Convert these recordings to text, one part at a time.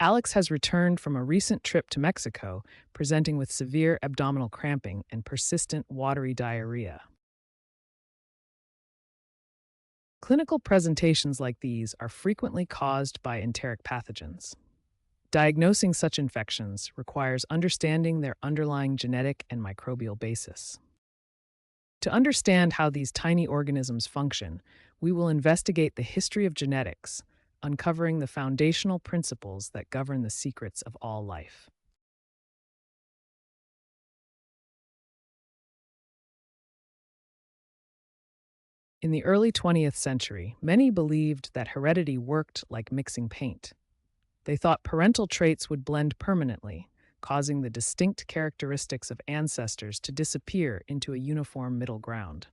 Alex has returned from a recent trip to Mexico, presenting with severe abdominal cramping and persistent watery diarrhea. Clinical presentations like these are frequently caused by enteric pathogens. Diagnosing such infections requires understanding their underlying genetic and microbial basis. To understand how these tiny organisms function, we will investigate the history of genetics, uncovering the foundational principles that govern the secrets of all life. In the early 20th century, many believed that heredity worked like mixing paint. They thought parental traits would blend permanently, causing the distinct characteristics of ancestors to disappear into a uniform middle ground.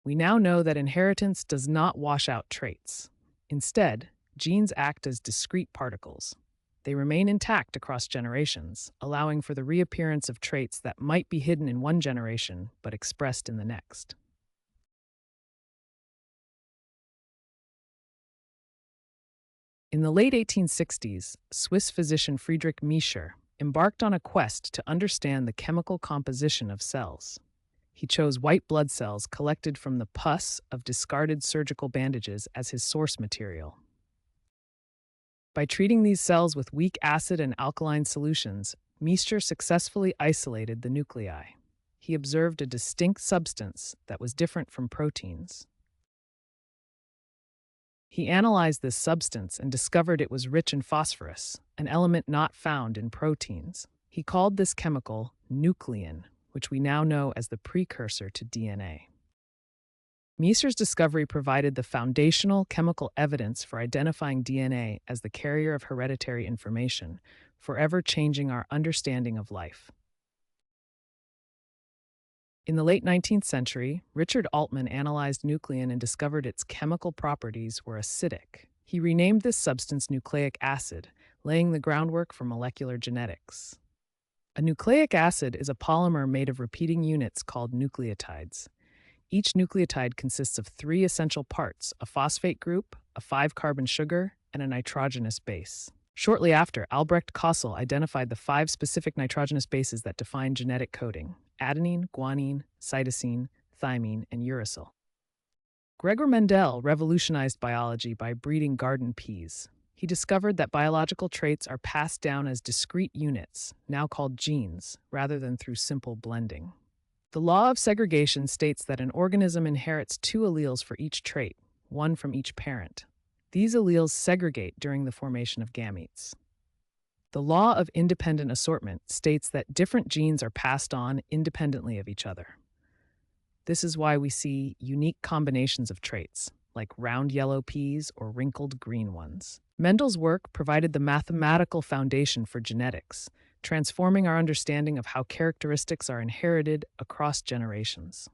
We now know that inheritance does not wash out traits. Instead, genes act as discrete particles. They remain intact across generations, allowing for the reappearance of traits that might be hidden in one generation but expressed in the next. In the late 1860s, Swiss physician Friedrich Miescher embarked on a quest to understand the chemical composition of cells. He chose white blood cells collected from the pus of discarded surgical bandages as his source material. By treating these cells with weak acid and alkaline solutions, Miescher successfully isolated the nuclei. He observed a distinct substance that was different from proteins. He analyzed this substance and discovered it was rich in phosphorus, an element not found in proteins. He called this chemical nuclein, which we now know as the precursor to DNA. Miescher's discovery provided the foundational chemical evidence for identifying DNA as the carrier of hereditary information, forever changing our understanding of life. In the late 19th century, Richard Altman analyzed nuclein and discovered its chemical properties were acidic. He renamed this substance nucleic acid, laying the groundwork for molecular genetics. A nucleic acid is a polymer made of repeating units called nucleotides. Each nucleotide consists of three essential parts: a phosphate group, a 5-carbon sugar, and a nitrogenous base. Shortly after, Albrecht Kossel identified the 5 specific nitrogenous bases that define genetic coding: adenine, guanine, cytosine, thymine, and uracil. Gregor Mendel revolutionized biology by breeding garden peas. He discovered that biological traits are passed down as discrete units, now called genes, rather than through simple blending. The law of segregation states that an organism inherits 2 alleles for each trait, one from each parent. These alleles segregate during the formation of gametes. The law of independent assortment states that different genes are passed on independently of each other. This is why we see unique combinations of traits, like round yellow peas or wrinkled green ones. Mendel's work provided the mathematical foundation for genetics, transforming our understanding of how characteristics are inherited across generations.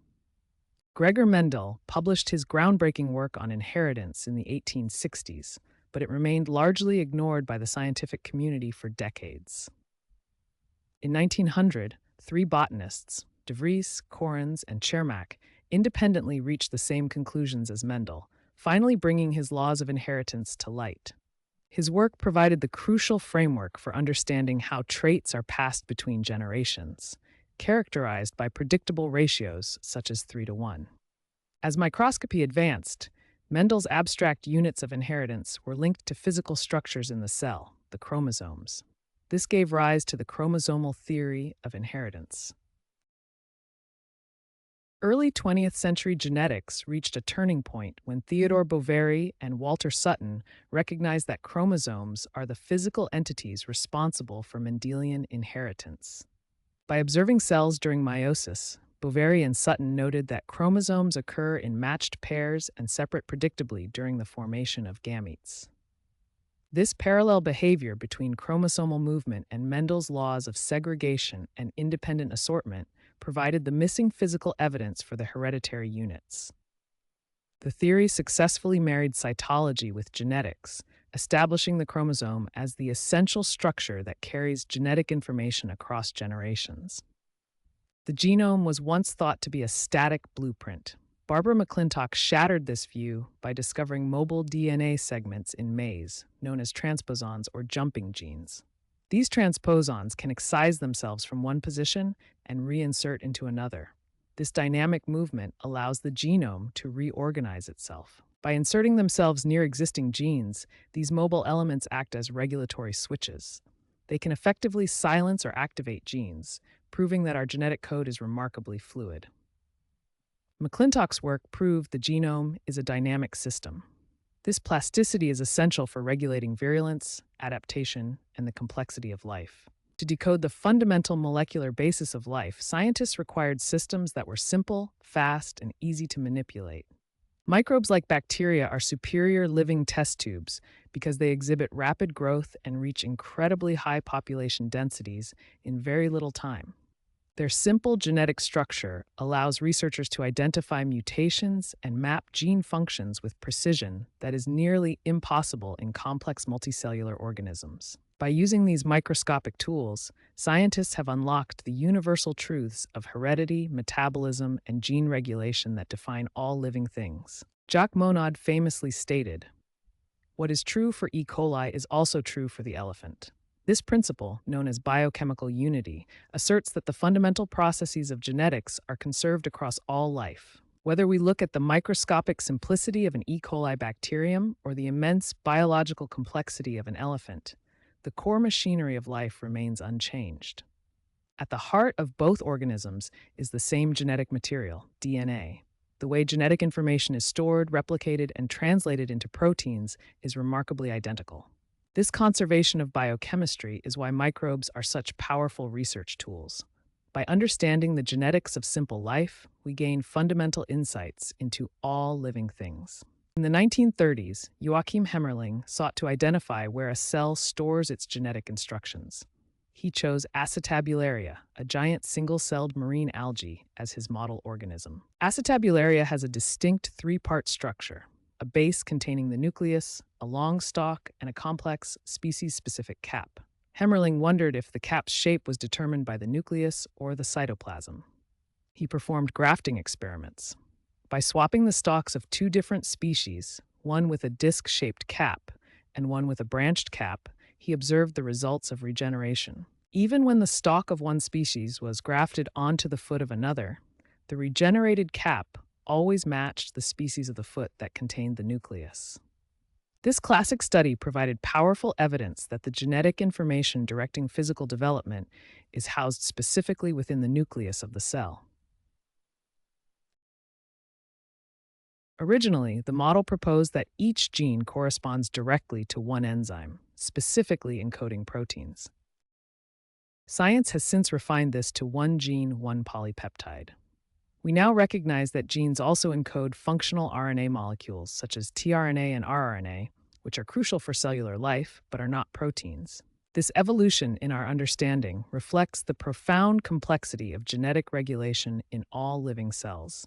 Gregor Mendel published his groundbreaking work on inheritance in the 1860s, but it remained largely ignored by the scientific community for decades. In 1900, 3 botanists, De Vries, Correns, and Chermak, independently reached the same conclusions as Mendel, finally bringing his laws of inheritance to light. His work provided the crucial framework for understanding how traits are passed between generations, characterized by predictable ratios such as 3:1. As microscopy advanced, Mendel's abstract units of inheritance were linked to physical structures in the cell, the chromosomes. This gave rise to the chromosomal theory of inheritance. Early 20th century genetics reached a turning point when Theodor Boveri and Walter Sutton recognized that chromosomes are the physical entities responsible for Mendelian inheritance. By observing cells during meiosis, Boveri and Sutton noted that chromosomes occur in matched pairs and separate predictably during the formation of gametes. This parallel behavior between chromosomal movement and Mendel's laws of segregation and independent assortment provided the missing physical evidence for the hereditary units. The theory successfully married cytology with genetics, establishing the chromosome as the essential structure that carries genetic information across generations. The genome was once thought to be a static blueprint. Barbara McClintock shattered this view by discovering mobile DNA segments in maize, known as transposons or jumping genes. These transposons can excise themselves from one position and reinsert into another. This dynamic movement allows the genome to reorganize itself. By inserting themselves near existing genes, these mobile elements act as regulatory switches. They can effectively silence or activate genes, proving that our genetic code is remarkably fluid. McClintock's work proved the genome is a dynamic system. This plasticity is essential for regulating virulence, adaptation, and the complexity of life. To decode the fundamental molecular basis of life, scientists required systems that were simple, fast, and easy to manipulate. Microbes like bacteria are superior living test tubes because they exhibit rapid growth and reach incredibly high population densities in very little time. Their simple genetic structure allows researchers to identify mutations and map gene functions with precision that is nearly impossible in complex multicellular organisms. By using these microscopic tools, scientists have unlocked the universal truths of heredity, metabolism, and gene regulation that define all living things. Jacques Monod famously stated, "What is true for E. coli is also true for the elephant." This principle, known as biochemical unity, asserts that the fundamental processes of genetics are conserved across all life. Whether we look at the microscopic simplicity of an E. coli bacterium or the immense biological complexity of an elephant, the core machinery of life remains unchanged. At the heart of both organisms is the same genetic material, DNA. The way genetic information is stored, replicated, and translated into proteins is remarkably identical. This conservation of biochemistry is why microbes are such powerful research tools. By understanding the genetics of simple life, we gain fundamental insights into all living things. In the 1930s, Joachim Hämmerling sought to identify where a cell stores its genetic instructions. He chose acetabularia, a giant single-celled marine algae, as his model organism. Acetabularia has a distinct three-part structure: a base containing the nucleus, a long stalk, and a complex, species-specific cap. Hämmerling wondered if the cap's shape was determined by the nucleus or the cytoplasm. He performed grafting experiments. By swapping the stalks of two different species, one with a disc-shaped cap and one with a branched cap, he observed the results of regeneration. Even when the stalk of one species was grafted onto the foot of another, the regenerated cap always matched the species of the foot that contained the nucleus. This classic study provided powerful evidence that the genetic information directing physical development is housed specifically within the nucleus of the cell. Originally, the model proposed that each gene corresponds directly to one enzyme, specifically encoding proteins. Science has since refined this to one gene, one polypeptide. We now recognize that genes also encode functional RNA molecules such as tRNA and rRNA, which are crucial for cellular life but are not proteins. This evolution in our understanding reflects the profound complexity of genetic regulation in all living cells.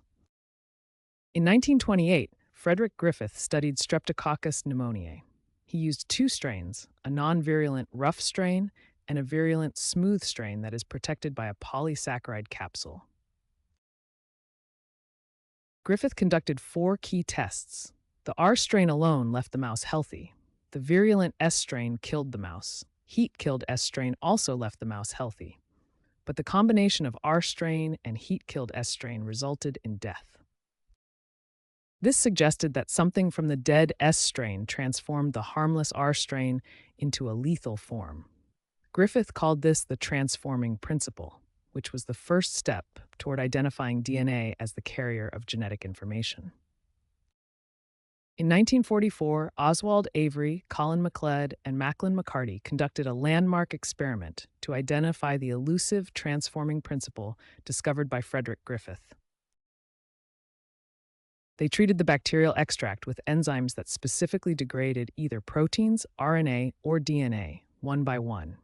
In 1928, Frederick Griffith studied Streptococcus pneumoniae. He used two strains, a non-virulent rough strain and a virulent smooth strain that is protected by a polysaccharide capsule. Griffith conducted 4 key tests. The R strain alone left the mouse healthy. The virulent S strain killed the mouse. Heat-killed S strain also left the mouse healthy. But the combination of R strain and heat-killed S strain resulted in death. This suggested that something from the dead S strain transformed the harmless R strain into a lethal form. Griffith called this the transforming principle, which was the first step toward identifying DNA as the carrier of genetic information. In 1944, Oswald Avery, Colin MacLeod, and Macklin McCarty conducted a landmark experiment to identify the elusive transforming principle discovered by Frederick Griffith. They treated the bacterial extract with enzymes that specifically degraded either proteins, RNA, or DNA, one by one.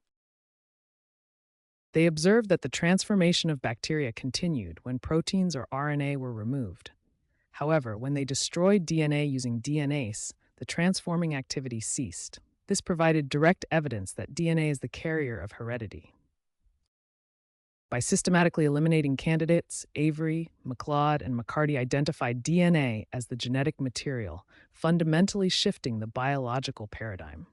They observed that the transformation of bacteria continued when proteins or RNA were removed. However, when they destroyed DNA using DNase, the transforming activity ceased. This provided direct evidence that DNA is the carrier of heredity. By systematically eliminating candidates, Avery, McLeod, and McCarty identified DNA as the genetic material, fundamentally shifting the biological paradigm.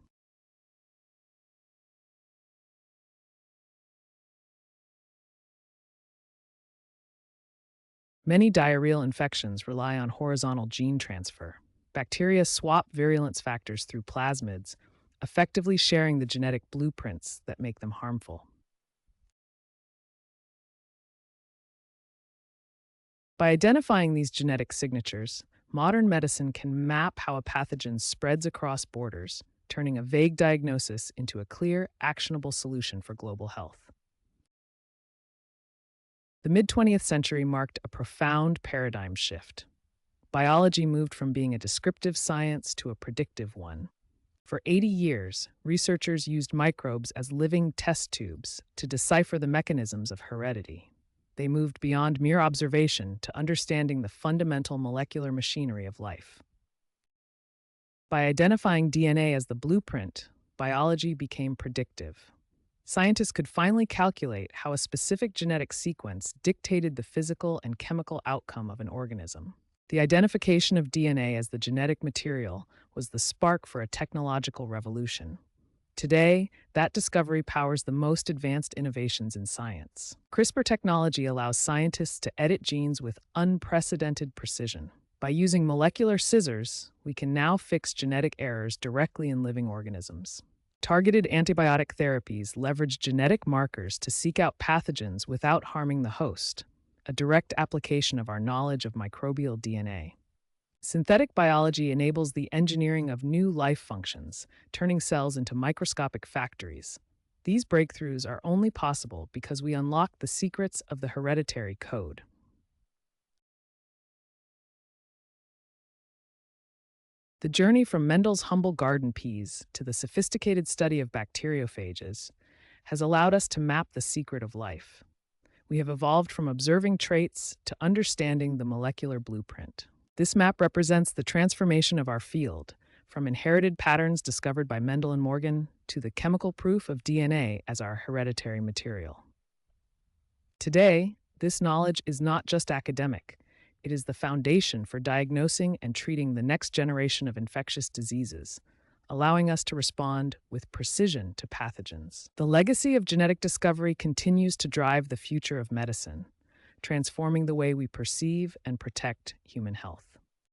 Many diarrheal infections rely on horizontal gene transfer. Bacteria swap virulence factors through plasmids, effectively sharing the genetic blueprints that make them harmful. By identifying these genetic signatures, modern medicine can map how a pathogen spreads across borders, turning a vague diagnosis into a clear, actionable solution for global health. The mid 20th century marked a profound paradigm shift. Biology moved from being a descriptive science to a predictive one. For 80 years, researchers used microbes as living test tubes to decipher the mechanisms of heredity. They moved beyond mere observation to understanding the fundamental molecular machinery of life. By identifying DNA as the blueprint, biology became predictive. Scientists could finally calculate how a specific genetic sequence dictated the physical and chemical outcome of an organism. The identification of DNA as the genetic material was the spark for a technological revolution. Today, that discovery powers the most advanced innovations in science. CRISPR technology allows scientists to edit genes with unprecedented precision. By using molecular scissors, we can now fix genetic errors directly in living organisms. Targeted antibiotic therapies leverage genetic markers to seek out pathogens without harming the host, a direct application of our knowledge of microbial DNA. Synthetic biology enables the engineering of new life functions, turning cells into microscopic factories. These breakthroughs are only possible because we unlock the secrets of the hereditary code. The journey from Mendel's humble garden peas to the sophisticated study of bacteriophages has allowed us to map the secret of life. We have evolved from observing traits to understanding the molecular blueprint. This map represents the transformation of our field, from inherited patterns discovered by Mendel and Morgan to the chemical proof of DNA as our hereditary material. Today, this knowledge is not just academic. It is the foundation for diagnosing and treating the next generation of infectious diseases, allowing us to respond with precision to pathogens. The legacy of genetic discovery continues to drive the future of medicine, transforming the way we perceive and protect human health.